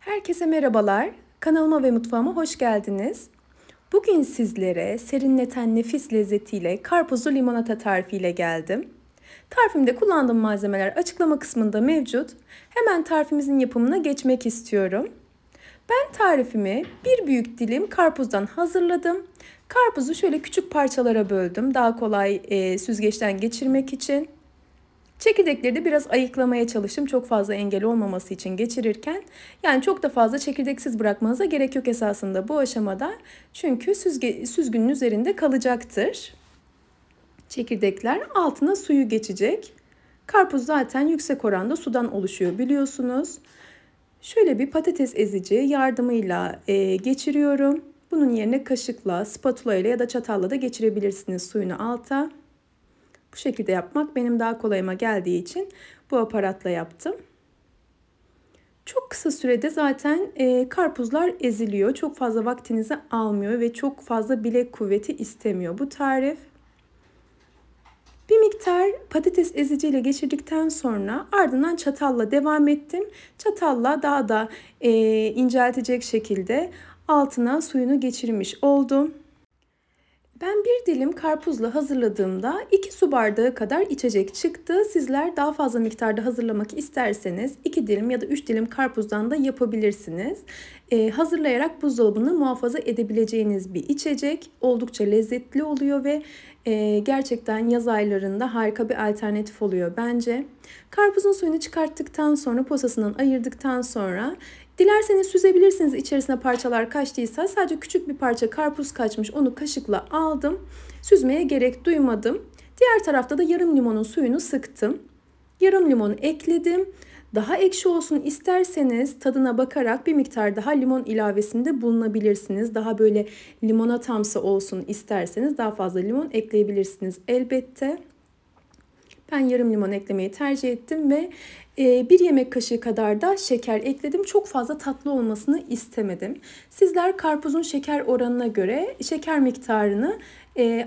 Herkese merhabalar. Kanalıma ve mutfağıma hoş geldiniz. Bugün sizlere serinleten nefis lezzetiyle karpuzlu limonata tarifiyle geldim. Tarifimde kullandığım malzemeler açıklama kısmında mevcut. Hemen tarifimizin yapımına geçmek istiyorum. Ben tarifimi bir büyük dilim karpuzdan hazırladım. Karpuzu şöyle küçük parçalara böldüm. Daha kolay süzgeçten geçirmek için. Çekirdekleri de biraz ayıklamaya çalıştım. Çok fazla engel olmaması için geçirirken. Yani çok da fazla çekirdeksiz bırakmanıza gerek yok esasında bu aşamada. Çünkü süzgünün üzerinde kalacaktır. Çekirdekler altına suyu geçecek. Karpuz zaten yüksek oranda sudan oluşuyor biliyorsunuz. Şöyle bir patates ezici yardımıyla geçiriyorum. Bunun yerine kaşıkla, spatula ile ya da çatalla da geçirebilirsiniz suyunu alta. Bu şekilde yapmak benim daha kolayıma geldiği için bu aparatla yaptım. Çok kısa sürede zaten karpuzlar eziliyor. Çok fazla vaktinizi almıyor ve çok fazla bilek kuvveti istemiyor bu tarif. Bir miktar patates eziciyle geçirdikten sonra ardından çatalla devam ettim. Çatalla daha da inceltecek şekilde altına suyunu geçirmiş oldum. Ben bir dilim karpuzla hazırladığımda 2 su bardağı kadar içecek çıktı. Sizler daha fazla miktarda hazırlamak isterseniz 2 dilim ya da 3 dilim karpuzdan da yapabilirsiniz. Hazırlayarak buzdolabını muhafaza edebileceğiniz bir içecek. Oldukça lezzetli oluyor ve gerçekten yaz aylarında harika bir alternatif oluyor bence. Karpuzun suyunu çıkarttıktan sonra posasından ayırdıktan sonra dilerseniz süzebilirsiniz, içerisine parçalar kaçtıysa. Sadece küçük bir parça karpuz kaçmış, onu kaşıkla aldım. Süzmeye gerek duymadım. Diğer tarafta da yarım limonun suyunu sıktım. Yarım limonu ekledim. Daha ekşi olsun isterseniz tadına bakarak bir miktar daha limon ilavesinde bulunabilirsiniz. Daha böyle limonatamsı olsun isterseniz daha fazla limon ekleyebilirsiniz elbette. Ben yarım limon eklemeyi tercih ettim ve 1 yemek kaşığı kadar da şeker ekledim. Çok fazla tatlı olmasını istemedim. Sizler karpuzun şeker oranına göre şeker miktarını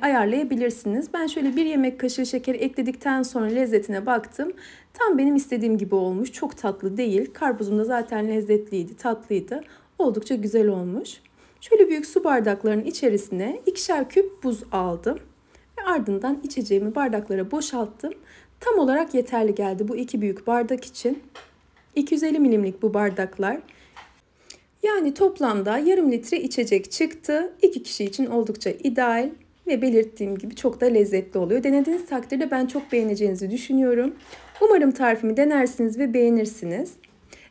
ayarlayabilirsiniz. Ben şöyle 1 yemek kaşığı şeker ekledikten sonra lezzetine baktım. Tam benim istediğim gibi olmuş. Çok tatlı değil. Karpuzum da zaten lezzetliydi, tatlıydı. Oldukça güzel olmuş. Şöyle büyük su bardaklarının içerisine 2'şer küp buz aldım. Ve ardından içeceğimi bardaklara boşalttım. Tam olarak yeterli geldi bu 2 büyük bardak için. 250 milimlik bu bardaklar. Yani toplamda yarım litre içecek çıktı. 2 kişi için oldukça ideal ve belirttiğim gibi çok da lezzetli oluyor. Denediğiniz takdirde ben çok beğeneceğinizi düşünüyorum. Umarım tarifimi denersiniz ve beğenirsiniz.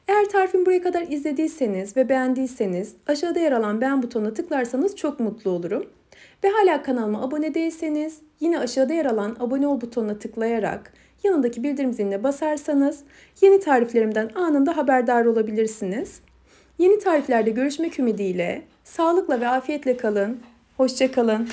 Eğer tarifimi buraya kadar izlediyseniz ve beğendiyseniz aşağıda yer alan beğen butonuna tıklarsanız çok mutlu olurum. Ve hala kanalıma abone değilseniz yine aşağıda yer alan abone ol butonuna tıklayarak yanındaki bildirim ziline basarsanız yeni tariflerimden anında haberdar olabilirsiniz. Yeni tariflerde görüşmek ümidiyle sağlıkla ve afiyetle kalın. Hoşça kalın.